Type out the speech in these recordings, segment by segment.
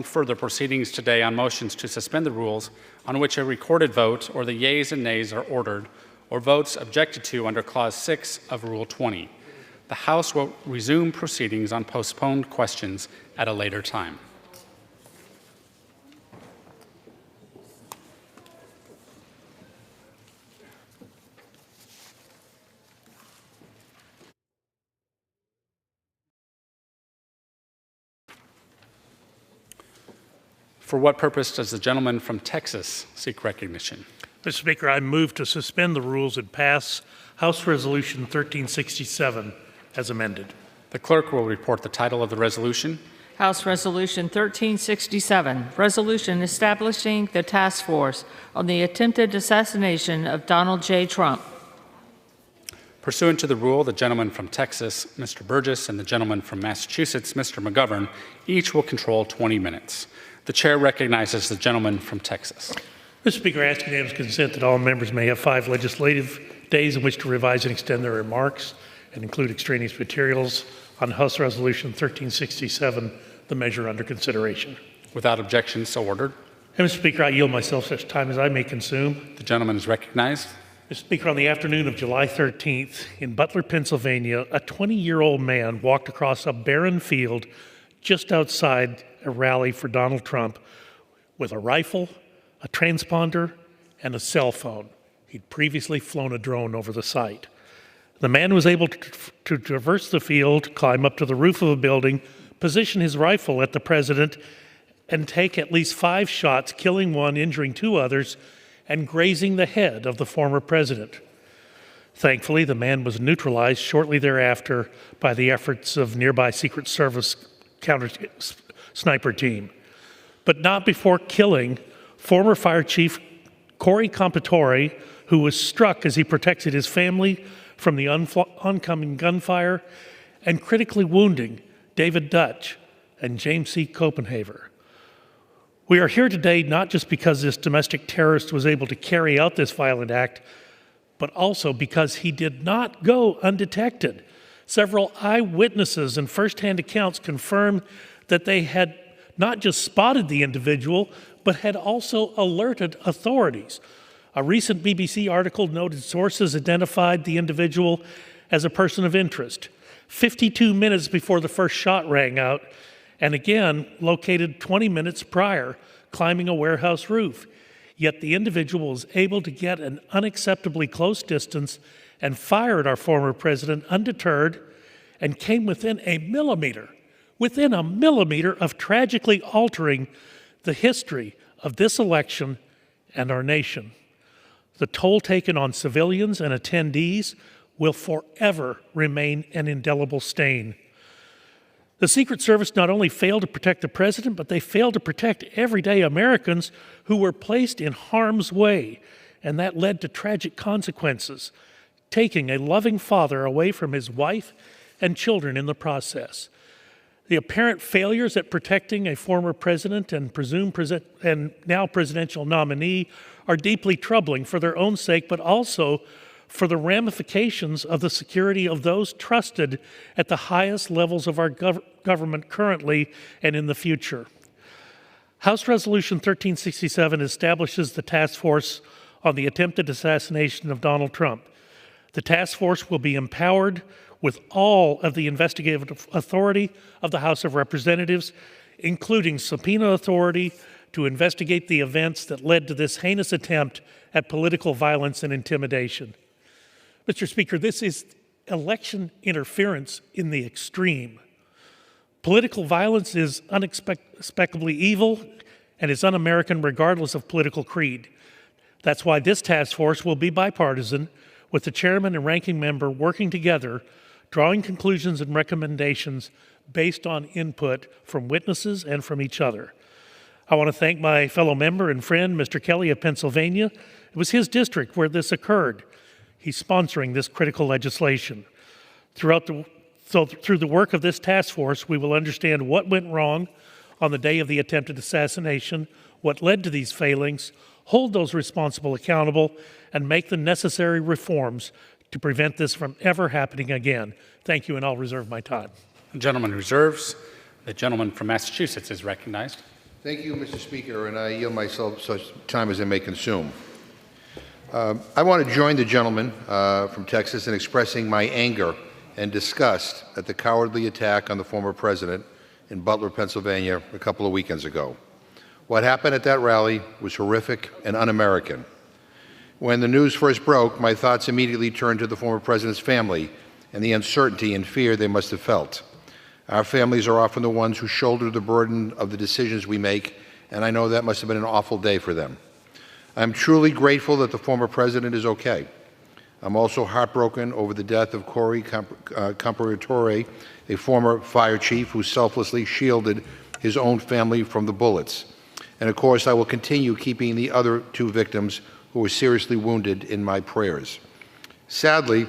further proceedings today on motions to suspend the rules on which a recorded vote or the yeas and nays are ordered or votes objected to under Clause 6 of Rule 20. The House will resume proceedings on postponed questions at a later time. For what purpose does the gentleman from Texas seek recognition? Mr. Speaker, I move to suspend the rules and pass House Resolution 1367 as amended. The clerk will report the title of the resolution. House Resolution 1367, resolution establishing the task force on the attempted assassination of Donald J. Trump. Pursuant to the rule, the gentleman from Texas, Mr. Burgess, and the gentleman from Massachusetts, Mr. McGovern, each will control 20 minutes. The chair recognizes the gentleman from Texas. Mr. Speaker, I ask unanimous consent that all members may have 5 legislative days in which to revise and extend their remarks and include extraneous materials on House Resolution 1367, the measure under consideration. Without objection, so ordered. And Mr. Speaker, I yield myself such time as I may consume. The gentleman is recognized. Mr. Speaker, on the afternoon of July 13th in Butler, Pennsylvania, a 20-year-old man walked across a barren field just outside a rally for Donald Trump with a rifle, a transponder, and a cell phone. He'd previously flown a drone over the site. The man was able to traverse the field, climb up to the roof of a building, position his rifle at the president, and take at least 5 shots, killing one, injuring 2 others, and grazing the head of the former president. Thankfully, the man was neutralized shortly thereafter by the efforts of nearby Secret Service counter sniper team, but not before killing former Fire Chief Corey Compatore, who was struck as he protected his family from the oncoming gunfire, and critically wounding David Dutch and James C. Copenhaver. We are here today not just because this domestic terrorist was able to carry out this violent act, but also because he did not go undetected. Several eyewitnesses and first-hand accounts confirmed that they had not just spotted the individual, but had also alerted authorities. A recent BBC article noted sources identified the individual as a person of interest 52 minutes before the first shot rang out, and again located 20 minutes prior, climbing a warehouse roof. Yet the individual was able to get an unacceptably close distance and fire at our former president undeterred, and came within a millimeter of tragically altering the history of this election and our nation. The toll taken on civilians and attendees will forever remain an indelible stain. The Secret Service not only failed to protect the president, but they failed to protect everyday Americans who were placed in harm's way, and that led to tragic consequences, taking a loving father away from his wife and children in the process. The apparent failures at protecting a former president and now presidential nominee are deeply troubling for their own sake, but also for the ramifications of the security of those trusted at the highest levels of our government currently and in the future. House Resolution 1367 establishes the task force on the attempted assassination of Donald Trump. The task force will be empowered with all of the investigative authority of the House of Representatives, including subpoena authority to investigate the events that led to this heinous attempt at political violence and intimidation. Mr. Speaker, this is election interference in the extreme. Political violence is unexpectedly evil and is un-American regardless of political creed. That's why this task force will be bipartisan, with the chairman and ranking member working together, drawing conclusions and recommendations based on input from witnesses and from each other. I want to thank my fellow member and friend, Mr. Kelly of Pennsylvania. It was his district where this occurred. He's sponsoring this critical legislation. Through the work of this task force, we will understand what went wrong on the day of the attempted assassination, what led to these failings, hold those responsible accountable, and make the necessary reforms to prevent this from ever happening again. Thank you, and I'll reserve my time. The gentleman reserves. The gentleman from Massachusetts is recognized. Thank you, Mr. Speaker, and I yield myself such time as I may consume. I want to join the gentleman from Texas in expressing my anger and disgust at the cowardly attack on the former president in Butler, Pennsylvania, a couple of weekends ago. What happened at that rally was horrific and un-American. When the news first broke, my thoughts immediately turned to the former president's family and the uncertainty and fear they must have felt. Our families are often the ones who shoulder the burden of the decisions we make, and I know that must have been an awful day for them. I'm truly grateful that the former president is okay. I'm also heartbroken over the death of Corey Comparatore, a former fire chief who selflessly shielded his own family from the bullets. And of course, I will continue keeping the other two victims who were seriously wounded in my prayers. Sadly,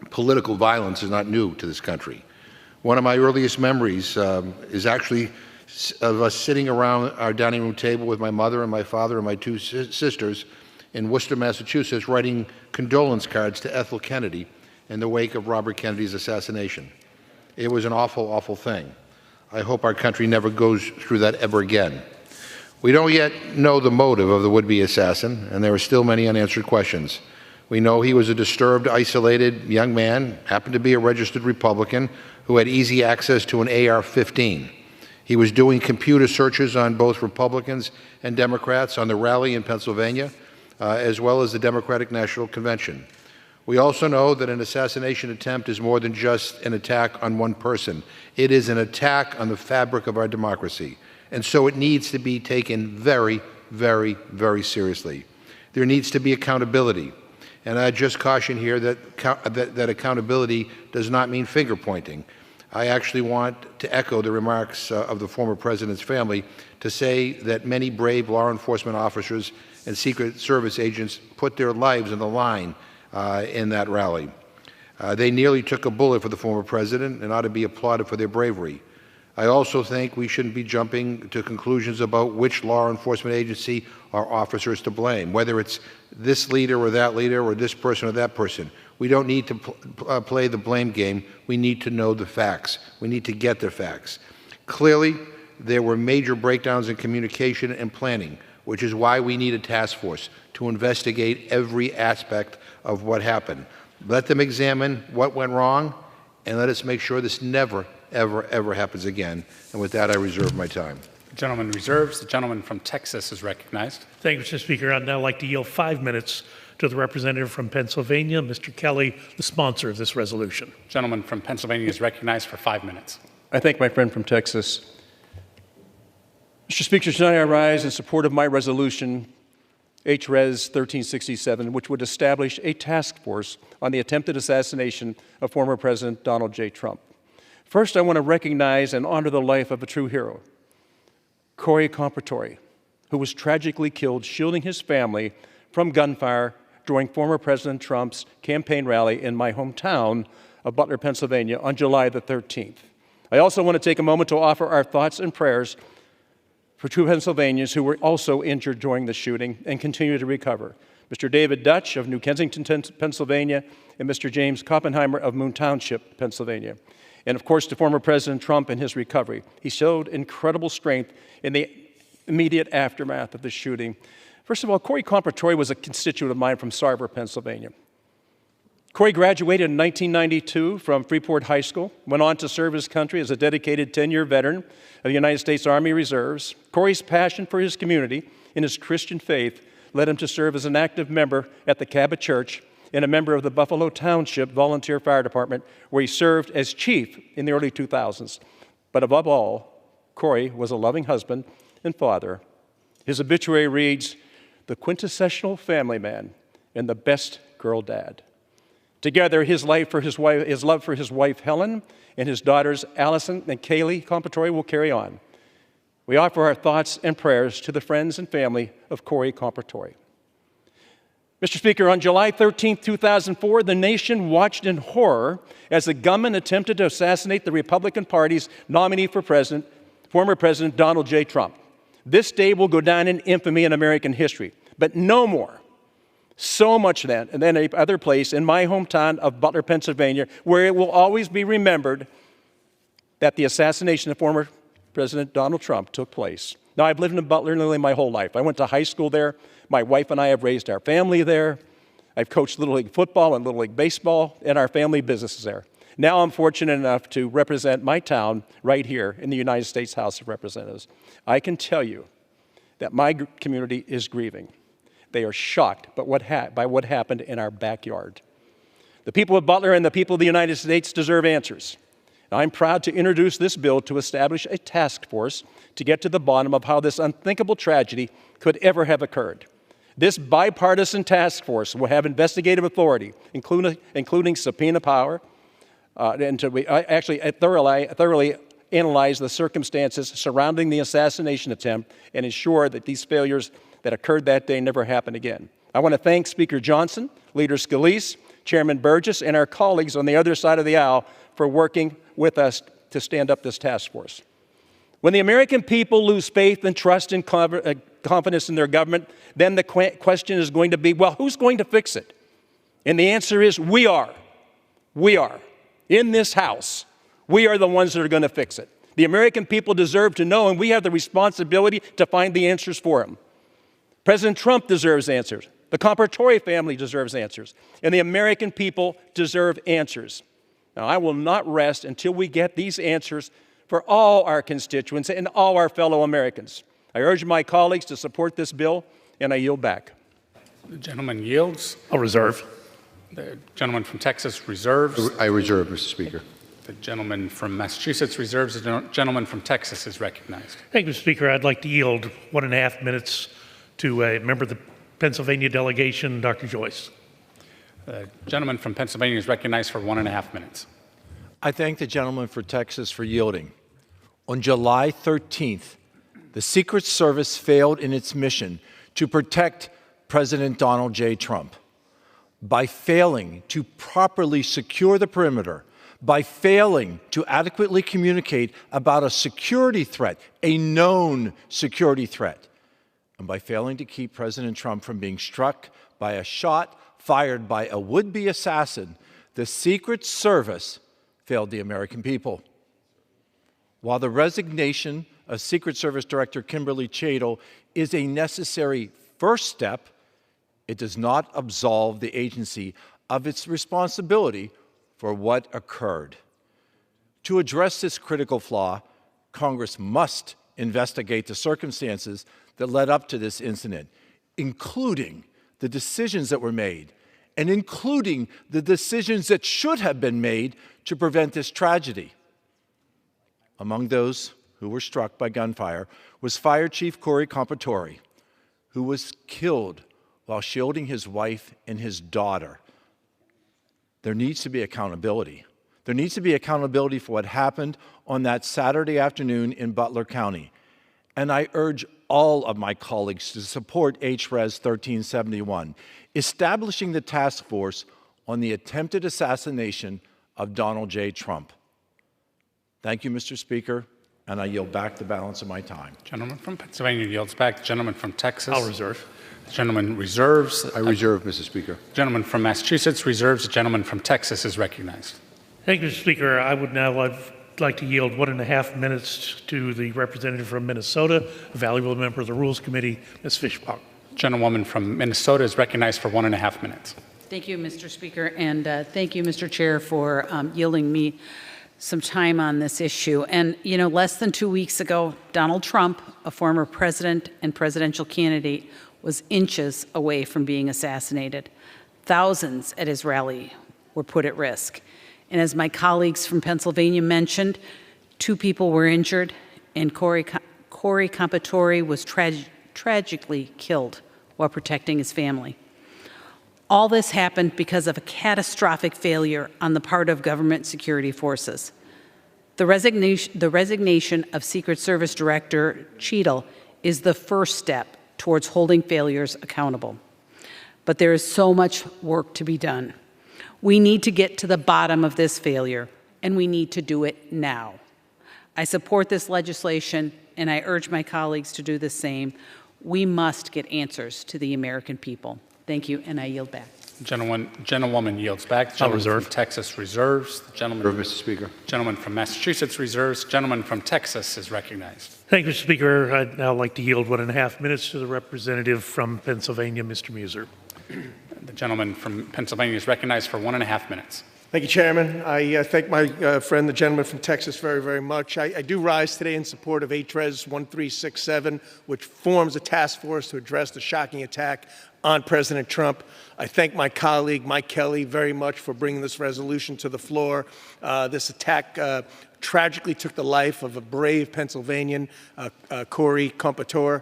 political violence is not new to this country. One of my earliest memories is actually of us sitting around our dining room table with my mother and my father and my two sisters in Worcester, Massachusetts, writing condolence cards to Ethel Kennedy in the wake of Robert Kennedy's assassination. It was an awful, awful thing. I hope our country never goes through that ever again. We don't yet know the motive of the would-be assassin, and there are still many unanswered questions. We know he was a disturbed, isolated young man, happened to be a registered Republican, who had easy access to an AR-15. He was doing computer searches on both Republicans and Democrats on the rally in Pennsylvania, as well as the Democratic National Convention. We also know that an assassination attempt is more than just an attack on one person. It is an attack on the fabric of our democracy, and so it needs to be taken very, very, very seriously. There needs to be accountability, and I just caution here that accountability does not mean finger-pointing. I actually want to echo the remarks of the former president's family to say that many brave law enforcement officers and Secret Service agents put their lives on the line in that rally. They nearly took a bullet for the former president and ought to be applauded for their bravery. I also think we shouldn't be jumping to conclusions about which law enforcement agency or officer is to blame, whether it's this leader or that leader or this person or that person. We don't need to play the blame game. We need to know the facts. We need to get the facts. Clearly, there were major breakdowns in communication and planning, which is why we need a task force to investigate every aspect of what happened. Let them examine what went wrong, and let us make sure this never, ever, ever happens again. And with that, I reserve my time. The gentleman reserves. The gentleman from Texas is recognized. Thank you, Mr. Speaker. I'd now like to yield 5 minutes to the representative from Pennsylvania, Mr. Kelly, the sponsor of this resolution. The gentleman from Pennsylvania is recognized for 5 minutes. I thank my friend from Texas. Mr. Speaker, tonight I rise in support of my resolution, H-Res 1367, which would establish a task force on the attempted assassination of former President Donald J. Trump. First, I want to recognize and honor the life of a true hero, Corey Comparatore, who was tragically killed shielding his family from gunfire during former President Trump's campaign rally in my hometown of Butler, Pennsylvania on July the 13th. I also want to take a moment to offer our thoughts and prayers for two Pennsylvanians who were also injured during the shooting and continue to recover. Mr. David Dutch of New Kensington, Pennsylvania, and Mr. James Koppenheimer of Moon Township, Pennsylvania. And of course, to former President Trump and his recovery. He showed incredible strength in the immediate aftermath of the shooting. First of all, Corey Comparatore was a constituent of mine from Sarver, Pennsylvania. Corey graduated in 1992 from Freeport High School, went on to serve his country as a dedicated 10-year veteran of the United States Army Reserves. Corey's passion for his community and his Christian faith led him to serve as an active member at the Cabot Church and a member of the Buffalo Township Volunteer Fire Department, where he served as chief in the early 2000s. But above all, Corey was a loving husband and father. His obituary reads, "The quintessential family man and the best girl dad." Together, his love for his wife Helen and his daughters Allison and Kaylee Comparatore will carry on. We offer our thoughts and prayers to the friends and family of Corey Comparatore. Mr. Speaker, on July 13, 2004, the nation watched in horror as the gunman attempted to assassinate the Republican Party's nominee for president, former President Donald J. Trump. This day will go down in infamy in American history, but no more. So much then, and then any other place in my hometown of Butler, Pennsylvania, where it will always be remembered that the assassination of former President Donald Trump took place. Now, I've lived in Butler nearly my whole life. I went to high school there. My wife and I have raised our family there. I've coached Little League football and Little League baseball, and our family business is there. Now I'm fortunate enough to represent my town right here in the United States House of Representatives. I can tell you that my community is grieving. They are shocked by what happened in our backyard. The people of Butler and the people of the United States deserve answers. I'm proud to introduce this bill to establish a task force to get to the bottom of how this unthinkable tragedy could ever have occurred. This bipartisan task force will have investigative authority, including subpoena power, and to actually thoroughly analyze the circumstances surrounding the assassination attempt and ensure that these failures that occurred that day never happen again. I want to thank Speaker Johnson, Leader Scalise, Chairman Burgess, and our colleagues on the other side of the aisle for working with us to stand up this task force. When the American people lose faith and trust and confidence in their government, then the question is going to be, well, who's going to fix it? And the answer is we are. We are. In this House, we are the ones that are going to fix it. The American people deserve to know, and we have the responsibility to find the answers for them. President Trump deserves answers. The Comparatore family deserves answers. And the American people deserve answers. Now, I will not rest until we get these answers for all our constituents and all our fellow Americans. I urge my colleagues to support this bill, and I yield back. The gentleman yields. I'll reserve. The gentleman from Texas reserves. I reserve, Mr. Speaker. The gentleman from Massachusetts reserves. The gentleman from Texas is recognized. Thank you, Mr. Speaker. I'd like to yield 1.5 minutes to a member of the Pennsylvania delegation, Dr. Joyce. The gentleman from Pennsylvania is recognized for 1.5 minutes. I thank the gentleman for Texas for yielding. On July 13th, the Secret Service failed in its mission to protect President Donald J. Trump. By failing to properly secure the perimeter, by failing to adequately communicate about a security threat, a known security threat, and by failing to keep President Trump from being struck by a shot fired by a would-be assassin, the Secret Service failed the American people. While the resignation of Secret Service Director Kimberly Chadle is a necessary first step, it does not absolve the agency of its responsibility for what occurred. To address this critical flaw, Congress must investigate the circumstances that led up to this incident, including the decisions that were made, and including the decisions that should have been made to prevent this tragedy. Among those who were struck by gunfire was Fire Chief Corey Comparatore, who was killed while shielding his wife and his daughter. There needs to be accountability. There needs to be accountability for what happened on that Saturday afternoon in Butler County. And I urge all of my colleagues to support HRES 1371, establishing the task force on the attempted assassination of Donald J. Trump. Thank you, Mr. Speaker, and I yield back the balance of my time. Gentleman from Pennsylvania yields back. The gentleman from Texas. I'll reserve. The gentleman reserves. I reserve, Mr. Speaker. The gentleman from Massachusetts reserves. The gentleman from Texas is recognized. Thank you, Mr. Speaker. I would now like to yield 1.5 minutes to the representative from Minnesota, a valuable member of the Rules Committee, Ms. Fishbach. Gentlewoman from Minnesota is recognized for 1.5 minutes. Thank you, Mr. Speaker, and thank you, Mr. Chair, for yielding me some time on this issue. And, you know, less than 2 weeks ago, Donald Trump, a former president and presidential candidate, was inches away from being assassinated. Thousands at his rally were put at risk. And as my colleagues from Pennsylvania mentioned, 2 people were injured, and Corey Comparatore was tragically killed while protecting his family. All this happened because of a catastrophic failure on the part of government security forces. The resignation of Secret Service Director Chadle is the first step towards holding failures accountable. But there is so much work to be done. We need to get to the bottom of this failure, and we need to do it now. I support this legislation, and I urge my colleagues to do the same. We must get answers to the American people. Thank you, and I yield back. Gentlewoman yields back. The gentleman reserve. from Texas reserves. The Mr. Speaker. gentleman from Massachusetts reserves. Gentleman from Texas is recognized. Thank you, Mr. Speaker. I'd now like to yield 1.5 minutes to the representative from Pennsylvania, Mr. Muser. The gentleman from Pennsylvania is recognized for 1.5 minutes. Thank you, Chairman. I thank my friend, the gentleman from Texas, very, very much. I do rise today in support of HRES 1367, which forms a task force to address the shocking attack on President Trump. I thank my colleague, Mike Kelly, very much for bringing this resolution to the floor. This attack tragically took the life of a brave Pennsylvanian, Corey Compatore.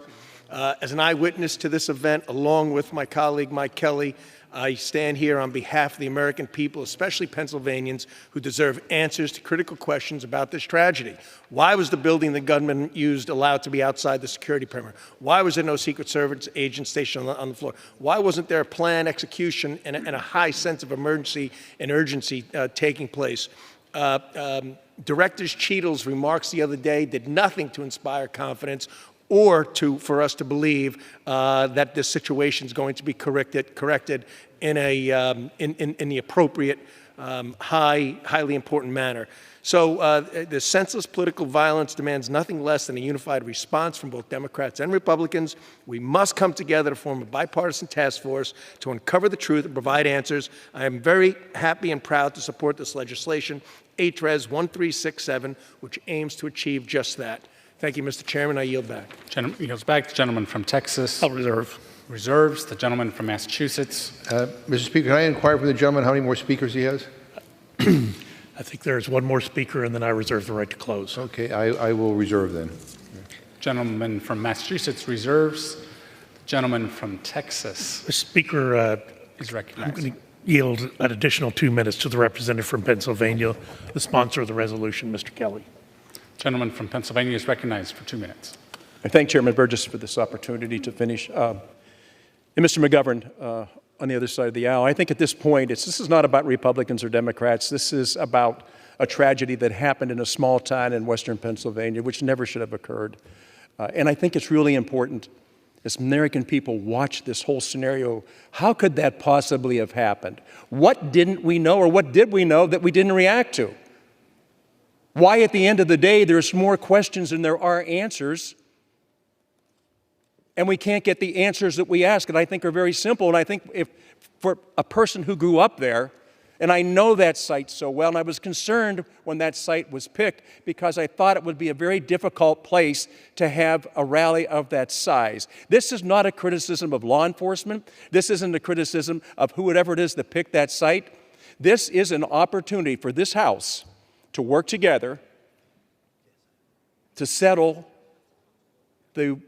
As an eyewitness to this event, along with my colleague, Mike Kelly, I stand here on behalf of the American people, especially Pennsylvanians, who deserve answers to critical questions about this tragedy. Why was the building the gunman used allowed to be outside the security perimeter? Why was there no Secret Service agent stationed on the floor? Why wasn't there a planned execution and a high sense of emergency and urgency taking place? Director Cheadle's remarks the other day did nothing to inspire confidence or for us to believe that this situation is going to be corrected in the appropriate, highly important manner. So the senseless political violence demands nothing less than a unified response from both Democrats and Republicans. We must come together to form a bipartisan task force to uncover the truth and provide answers. I am very happy and proud to support this legislation, HRES 1367, which aims to achieve just that. Thank you, Mr. Chairman. I yield back. Gentleman yields back. The gentleman from Texas I'll reserve. reserves. The gentleman from Massachusetts. Mr. Speaker, can I inquire from the gentleman how many more speakers he has? I think there's one more speaker, and then I reserve the right to close. Okay, I will reserve then. Gentleman from Massachusetts reserves. The gentleman from Texas Mr. Speaker, is I'm recognized. going to yield an additional 2 minutes to the representative from Pennsylvania, the sponsor of the resolution, Mr. Kelly. Gentleman from Pennsylvania is recognized for 2 minutes. I thank Chairman Burgess for this opportunity to finish. And Mr. McGovern, on the other side of the aisle, I think at this point, this is not about Republicans or Democrats. This is about a tragedy that happened in a small town in western Pennsylvania, which never should have occurred. And I think it's really important, as American people watch this whole scenario, how could that possibly have happened? What didn't we know, or what did we know that we didn't react to? Why, at the end of the day, there's more questions than there are answers, and we can't get the answers that we ask, and I think are very simple. And I think if for a person who grew up there, and I know that site so well, and I was concerned when that site was picked because I thought it would be a very difficult place to have a rally of that size. This is not a criticism of law enforcement. This isn't a criticism of whoever it is that picked that site. This is an opportunity for this House to work together to settle the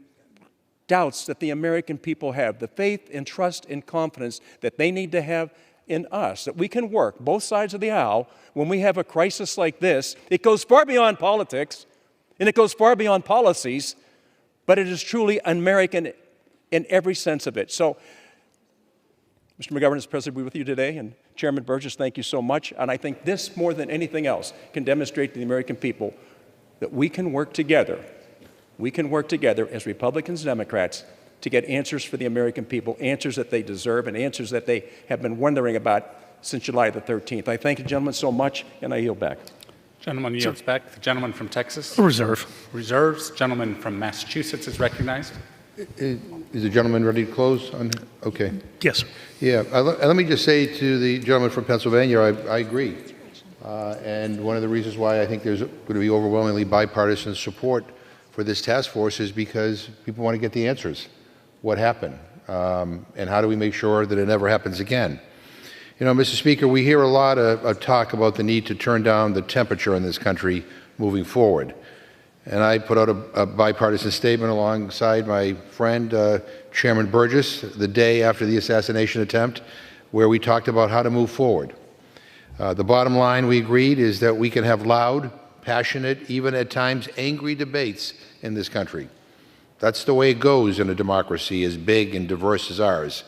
doubts that the American people have, the faith and trust and confidence that they need to have in us, that we can work both sides of the aisle when we have a crisis like this. It goes far beyond politics, and it goes far beyond policies, but it is truly American in every sense of it. So, Mr. McGovern, it's a pleasure to be with you today, and Chairman Burgess, thank you so much. And I think this, more than anything else, can demonstrate to the American people that we can work together. We can work together as Republicans and Democrats to get answers for the American people, answers that they deserve, and answers that they have been wondering about since July the 13th. I thank you, gentlemen, so much, and I yield back. Gentleman yields back. The gentleman from Texas Reserve. reserves. Gentleman from Massachusetts is recognized. Is the gentleman ready to close? Okay. Yes, sir. Yeah, let me just say to the gentleman from Pennsylvania, I agree. And one of the reasons why I think there's going to be overwhelmingly bipartisan support for this task force is because people want to get the answers. What happened? And how do we make sure that it never happens again? You know, Mr. Speaker, we hear a lot of talk about the need to turn down the temperature in this country moving forward. And I put out a bipartisan statement alongside my friend, Chairman Burgess, the day after the assassination attempt, where we talked about how to move forward. The bottom line, we agreed, is that we can have loud, passionate, even at times angry debates in this country. That's the way it goes in a democracy as big and diverse as ours.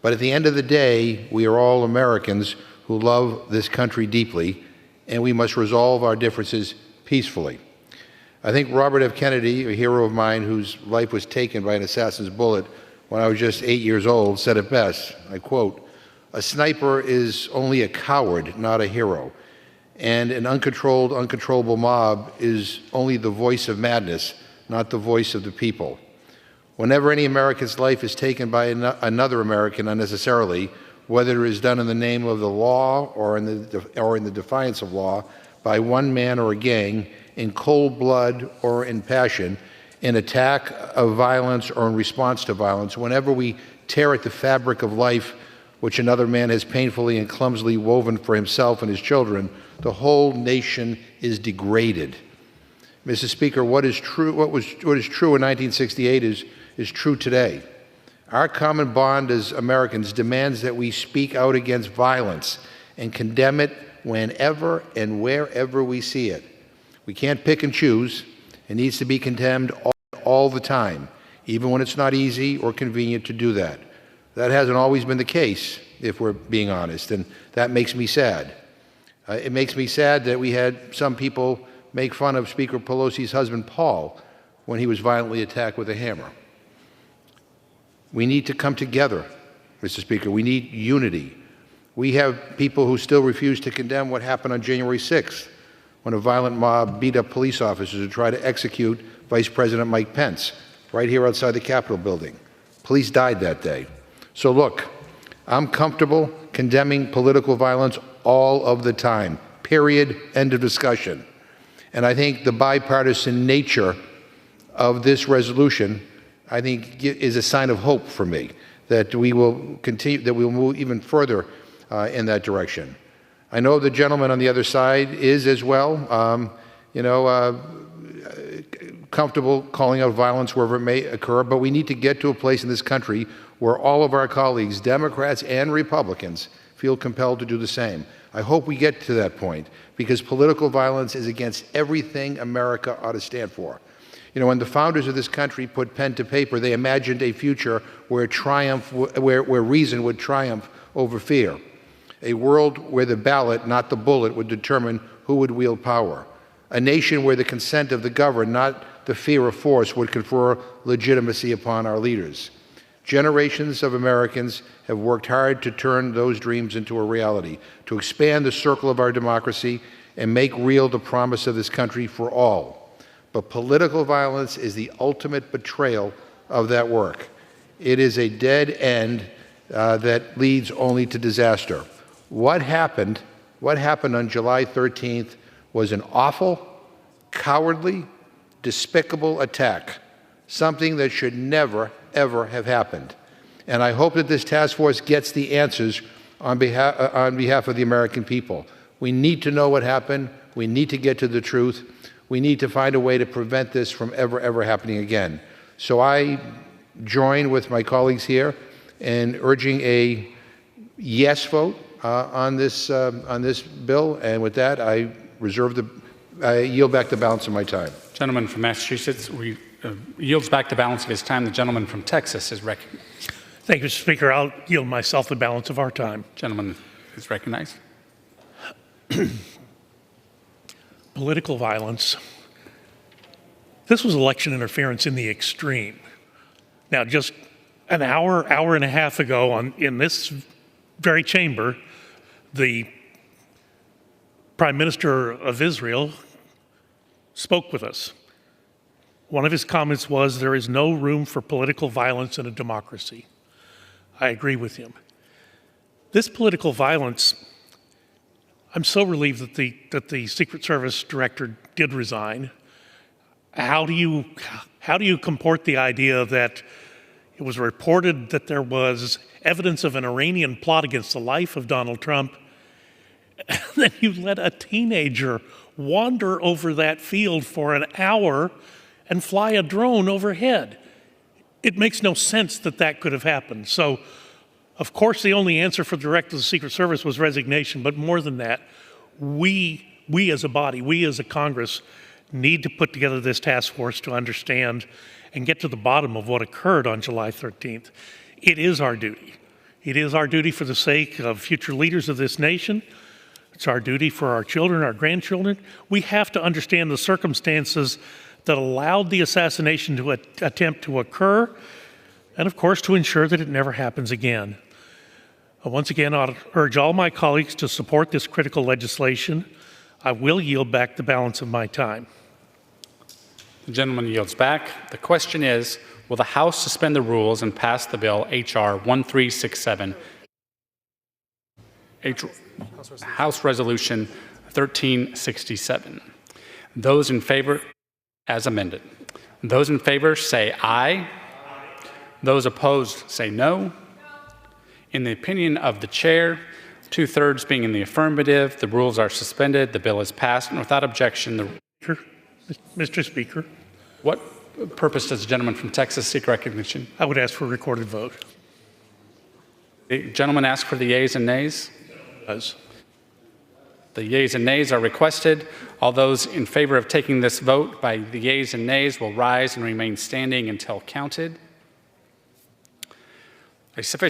But at the end of the day, we are all Americans who love this country deeply, and we must resolve our differences peacefully. I think Robert F. Kennedy, a hero of mine whose life was taken by an assassin's bullet when I was just 8 years old, said it best. I quote, A sniper is only a coward, not a hero. And an uncontrollable mob is only the voice of madness, not the voice of the people. Whenever any American's life is taken by another American unnecessarily, whether it is done in the name of the law or in the defiance of law, by one man or a gang, in cold blood or in passion, in attack of violence or in response to violence, whenever we tear at the fabric of life which another man has painfully and clumsily woven for himself and his children, the whole nation is degraded. Mr. Speaker, what is true in 1968 is true today. Our common bond as Americans demands that we speak out against violence and condemn it whenever and wherever we see it. We can't pick and choose. It needs to be condemned all the time, even when it's not easy or convenient to do that. That hasn't always been the case, if we're being honest, and that makes me sad. It makes me sad that we had some people make fun of Speaker Pelosi's husband, Paul, when he was violently attacked with a hammer. We need to come together, Mr. Speaker. We need unity. We have people who still refuse to condemn what happened on January 6th, when a violent mob beat up police officers to try to execute Vice President Mike Pence right here outside the Capitol building. Police died that day. So look, I'm comfortable condemning political violence all of the time, period, end of discussion. And I think the bipartisan nature of this resolution, I think, is a sign of hope for me, that we will continue, that we will move even further in that direction. I know the gentleman on the other side is as well, comfortable calling out violence wherever it may occur, but we need to get to a place in this country where all of our colleagues, Democrats and Republicans, feel compelled to do the same. I hope we get to that point, because political violence is against everything America ought to stand for. You know, when the founders of this country put pen to paper, they imagined a future where reason would triumph over fear, a world where the ballot, not the bullet, would determine who would wield power, a nation where the consent of the governed, not the fear of force, would confer legitimacy upon our leaders. Generations of Americans have worked hard to turn those dreams into a reality, to expand the circle of our democracy and make real the promise of this country for all. But political violence is the ultimate betrayal of that work. It is a dead end that leads only to disaster. What happened on July 13th was an awful, cowardly, despicable attack, something that should never, ever have happened. And I hope that this task force gets the answers on behalf of the American people. We need to know what happened. We need to get to the truth. We need to find a way to prevent this from ever happening again. So I join with my colleagues here in urging a yes vote on this bill. And with that, I yield back the balance of my time. Gentleman from Massachusetts yields back the balance of his time. The gentleman from Texas is recognized. Thank you, Mr. Speaker. I'll yield myself the balance of our time. Gentleman is recognized. Political violence. This was election interference in the extreme. Now, just an hour and a half ago in this very chamber, the Prime Minister of Israel spoke with us. One of his comments was, "There is no room for political violence in a democracy." I agree with him. This political violence, I'm so relieved that the Secret Service director did resign. How do you comport the idea that it was reported that there was evidence of an Iranian plot against the life of Donald Trump, and then you let a teenager wander over that field for an hour and fly a drone overhead? It makes no sense that that could have happened. So, of course, the only answer for the director of the Secret Service was resignation, but more than that, we as a body, we as a Congress, need to put together this task force to understand and get to the bottom of what occurred on July 13th. It is our duty. It is our duty for the sake of future leaders of this nation. It's our duty for our children, our grandchildren. We have to understand the circumstances that allowed the assassination attempt to occur, and of course to ensure that it never happens again. Once again, I'll urge all my colleagues to support this critical legislation. I will yield back the balance of my time. The gentleman yields back. The question is, will the House suspend the rules and pass the bill H.R. 1367, House Resolution 1367? Those in favor, as amended. Those in favor say aye. Those opposed say no. In the opinion of the chair, 2/3 being in the affirmative, the rules are suspended, the bill is passed, and without objection, Mr. Speaker, what purpose does the gentleman from Texas seek recognition? I would ask for a recorded vote. The gentleman asked for the yeas and nays. Does. The yeas and nays are requested. All those in favor of taking this vote by the yeas and nays will rise and remain standing until counted. A sufficient